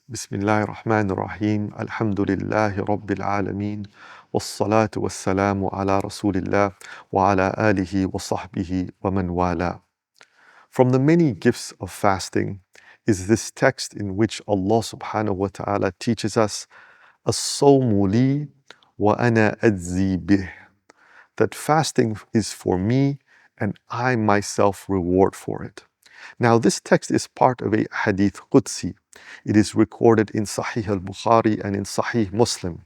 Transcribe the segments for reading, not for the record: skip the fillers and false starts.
Bismillahir Rahmanir Rahim. Alhamdulillahi Rabbil Alameen. Wassalatu wassalamu ala Rasulillah wa ala alihi wa sahbihi wa man wala. From the many gifts of fasting is this text in which Allah subhanahu wa ta'ala teaches us as-sawmu li wa ana ajzi bih, that fasting is for me and I myself reward for it. Now, this text is part of a Hadith Qudsi. It is recorded in Sahih Al-Bukhari and in Sahih Muslim.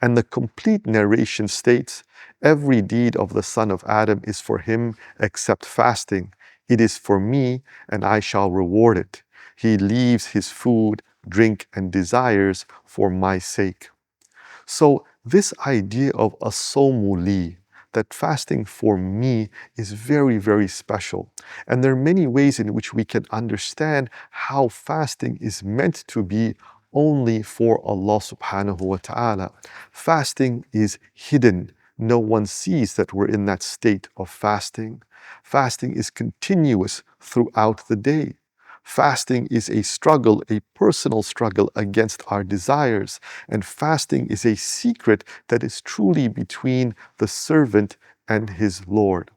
And the complete narration states, every deed of the son of Adam is for him except fasting. It is for me and I shall reward it. He leaves his food, drink, and desires for my sake. So this idea of as-sawmu li, that fasting for me is very, very special. And there are many ways in which we can understand how fasting is meant to be only for Allah subhanahu wa ta'ala. Fasting is hidden. No one sees that we're in that state of fasting. Fasting is continuous throughout the day. Fasting is a struggle, a personal struggle against our desires. And fasting is a secret that is truly between the servant and his Lord.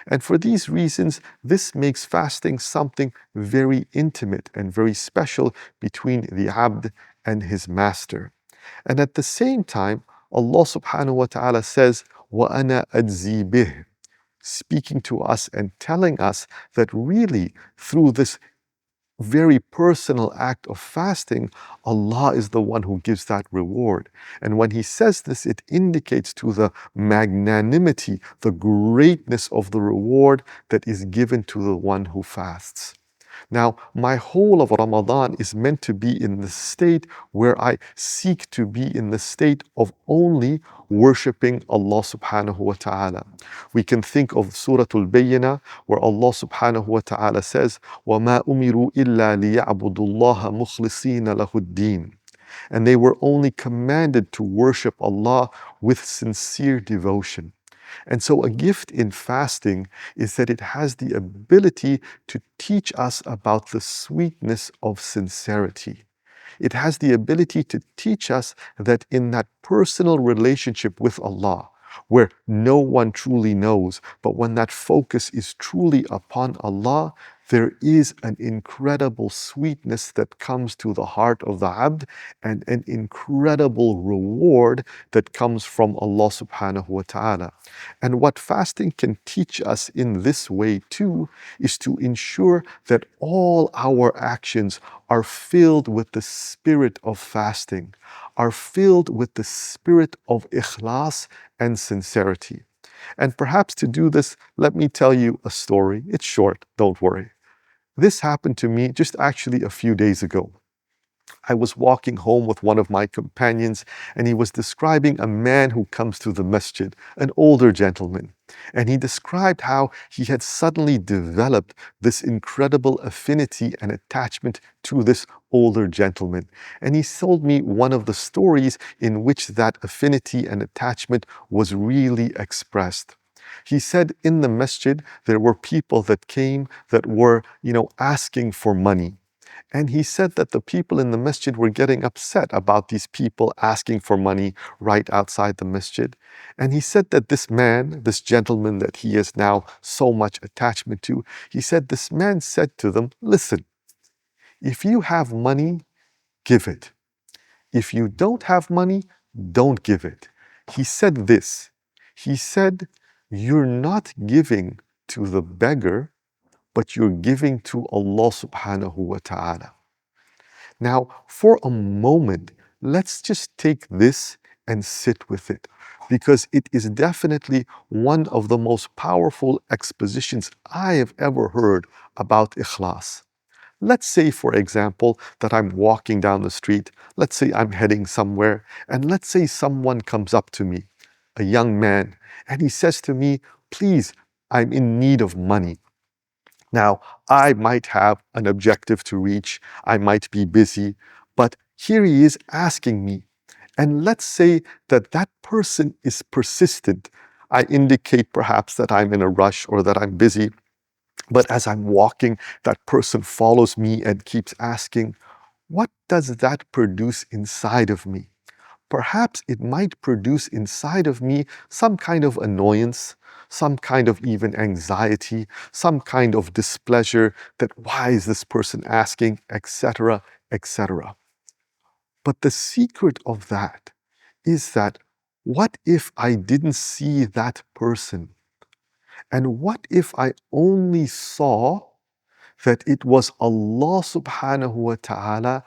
And for these reasons, this makes fasting something very intimate and very special between the abd and his master. And at the same time, Allah subhanahu wa ta'ala says, وَأَنَا أَجْزِي بِهِ, speaking to us and telling us that really through this very personal act of fasting, Allah is the one who gives that reward. And when He says this, it indicates to the magnanimity, the greatness of the reward that is given to the one who fasts. Now, my whole of Ramadan is meant to be in the state where I seek to be in the state of only worshipping Allah subhanahu wa ta'ala. We can think of Surah Al-Bayyinah, where Allah subhanahu wa ta'ala says, وَمَا أُمِرُوا إِلَّا لِيَعْبُدُوا اللَّهَ مُخْلِصِينَ لَهُ الدِّينَ. And they were only commanded to worship Allah with sincere devotion. And so a gift in fasting is that it has the ability to teach us about the sweetness of sincerity. It has the ability to teach us that in that personal relationship with Allah, where no one truly knows, but when that focus is truly upon Allah, there is an incredible sweetness that comes to the heart of the abd and an incredible reward that comes from Allah subhanahu wa ta'ala. And what fasting can teach us in this way too is to ensure that all our actions are filled with the spirit of fasting, are filled with the spirit of ikhlās and sincerity. And perhaps to do this, let me tell you a story. It's short, don't worry. This happened to me just actually a few days ago. I was walking home with one of my companions, and he was describing a man who comes to the masjid, an older gentleman. And he described how he had suddenly developed this incredible affinity and attachment to this older gentleman. And he told me one of the stories in which that affinity and attachment was really expressed. He said in the masjid, there were people that came that were, asking for money. And he said that the people in the masjid were getting upset about these people asking for money right outside the masjid. And he said that this man, this gentleman that he has now so much attachment to, he said this man said to them, listen, if you have money, give it. If you don't have money, don't give it. He said this, he said, you're not giving to the beggar, but you're giving to Allah subhanahu wa ta'ala. Now, for a moment, let's just take this and sit with it, because it is definitely one of the most powerful expositions I have ever heard about ikhlās. Let's say, for example, that I'm walking down the street, let's say I'm heading somewhere, and let's say someone comes up to me, a young man, and he says to me, please, I'm in need of money. Now, I might have an objective to reach, I might be busy, but here he is asking me. And let's say that that person is persistent. I indicate perhaps that I'm in a rush or that I'm busy, but as I'm walking, that person follows me and keeps asking, what does that produce inside of me? Perhaps it might produce inside of me some kind of annoyance, some kind of even anxiety, some kind of displeasure that why is this person asking, etc., etc. But the secret of that is that what if I didn't see that person? And what if I only saw that it was Allah subhanahu wa ta'ala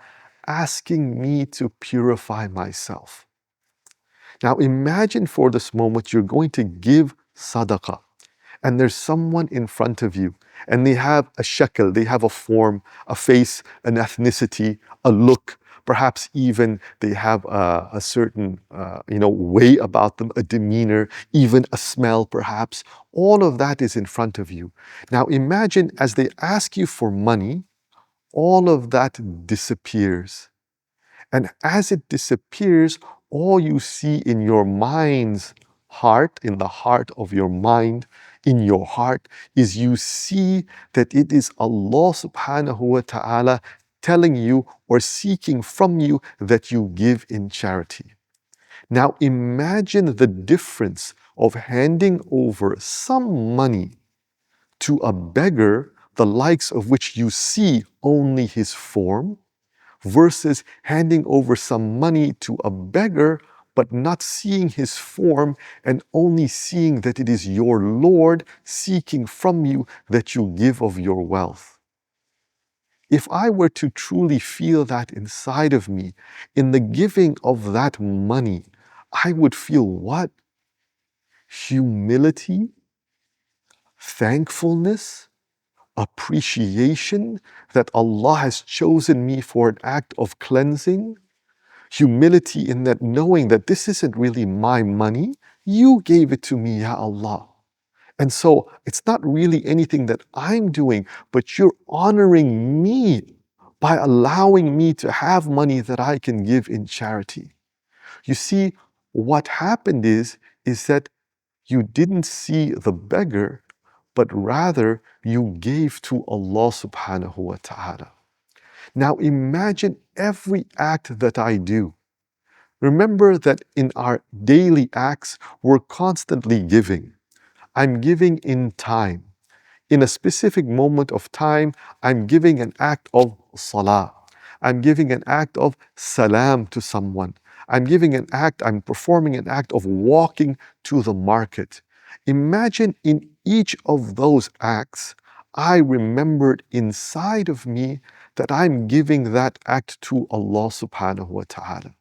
asking me to purify myself? Now imagine for this moment you're going to give sadaqah and there's someone in front of you and they have a shakl, they have a form, a face, an ethnicity, a look, perhaps even they have a certain way about them, a demeanor, even a smell perhaps. All of that is in front of you. Now imagine as they ask you for money, all of that disappears. And as it disappears, all you see in your mind's heart, in the heart of your mind, in your heart, is you see that it is Allah subhanahu wa ta'ala telling you or seeking from you that you give in charity. Now imagine the difference of handing over some money to a beggar, the likes of which you see only his form, versus handing over some money to a beggar but not seeing his form and only seeing that it is your Lord seeking from you that you give of your wealth. If I were to truly feel that inside of me, in the giving of that money, I would feel what? Humility, thankfulness, appreciation that Allah has chosen me for an act of cleansing, humility in that knowing that this isn't really my money, you gave it to me, Ya Allah. And so it's not really anything that I'm doing, but you're honoring me by allowing me to have money that I can give in charity. You see, what happened is that you didn't see the beggar, but rather you gave to Allah subhanahu wa ta'ala. Now imagine every act that I do. Remember that in our daily acts, we're constantly giving. I'm giving in time. In a specific moment of time, I'm giving an act of salah. I'm giving an act of salam to someone. I'm performing an act of walking to the market. Imagine in each of those acts, I remembered inside of me that I'm giving that act to Allah subhanahu wa ta'ala.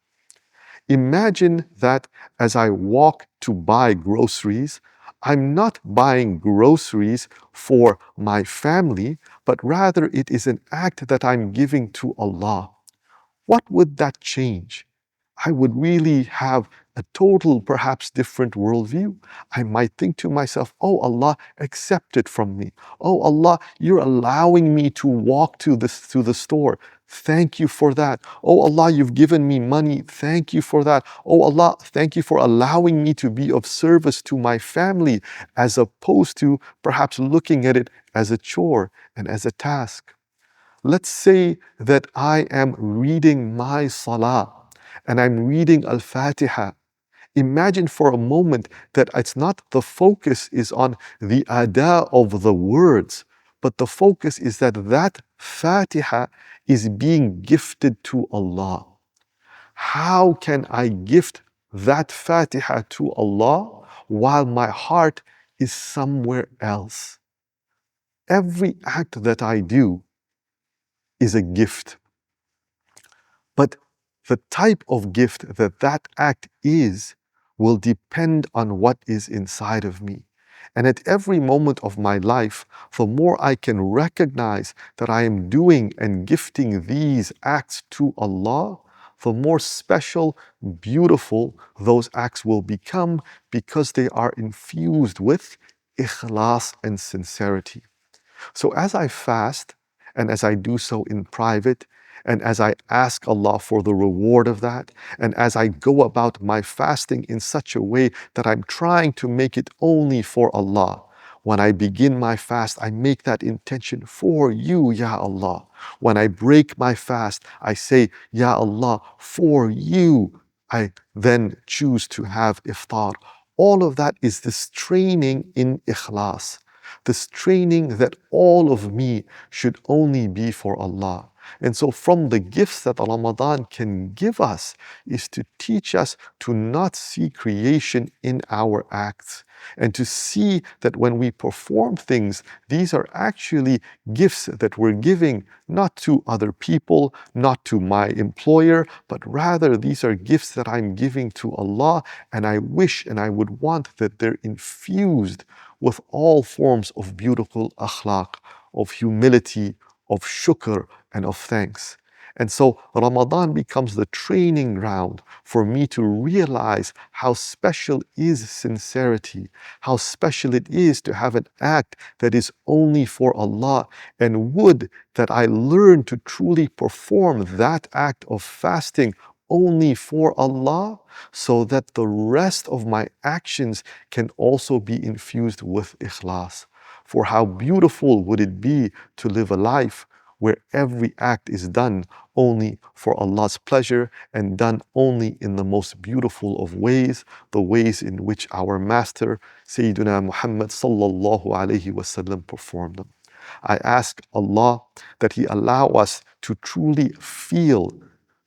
Imagine that as I walk to buy groceries, I'm not buying groceries for my family, but rather it is an act that I'm giving to Allah. What would that change? I would really have a total, perhaps different worldview. I might think to myself, oh Allah, accept it from me. Oh Allah, you're allowing me to walk to the store. Thank you for that. Oh Allah, you've given me money. Thank you for that. Oh Allah, thank you for allowing me to be of service to my family, as opposed to perhaps looking at it as a chore and as a task. Let's say that I am reading my salah and I'm reading Al-Fatiha. Imagine for a moment that it's not the focus is on the ada of the words, but the focus is that that Fatiha is being gifted to Allah. How can I gift that Fatiha to Allah while my heart is somewhere else? Every act that I do is a gift. But the type of gift that that act is will depend on what is inside of me. And at every moment of my life, the more I can recognize that I am doing and gifting these acts to Allah, the more special, beautiful those acts will become, because they are infused with ikhlās and sincerity. So as I fast, and as I do so in private, and as I ask Allah for the reward of that, and as I go about my fasting in such a way that I'm trying to make it only for Allah, When I begin my fast, I make that intention for you, Ya Allah. When I break my fast, I say, Ya Allah, for you, I then choose to have iftar. All of that is this training in ikhlas, this training that all of me should only be for Allah. And so from the gifts that Ramadan can give us is to teach us to not see creation in our acts, and to see that when we perform things, these are actually gifts that we're giving not to other people, not to my employer, but rather these are gifts that I'm giving to Allah, and I wish and I would want that they're infused with all forms of beautiful akhlaq, of humility, of shukr, and of thanks. And so Ramadan becomes the training ground for me to realize how special is sincerity, how special it is to have an act that is only for Allah, and would that I learn to truly perform that act of fasting only for Allah, so that the rest of my actions can also be infused with ikhlas. For how beautiful would it be to live a life where every act is done only for Allah's pleasure and done only in the most beautiful of ways, the ways in which our Master, Sayyiduna Muhammad sallallahu alayhi wasallam, performed them. I ask Allah that He allow us to truly feel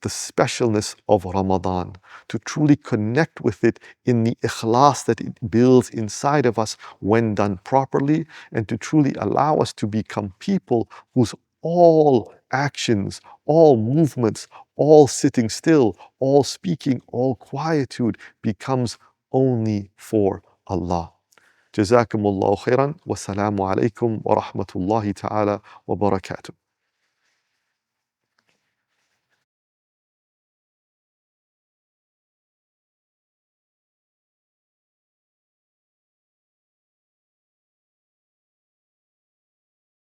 the specialness of Ramadan, to truly connect with it in the ikhlas that it builds inside of us when done properly, and to truly allow us to become people whose all actions, all movements, all sitting still, all speaking, all quietude becomes only for Allah. Jazakumullahu khairan. Wassalamu alaikum wa rahmatullahi ta'ala wa barakatuh.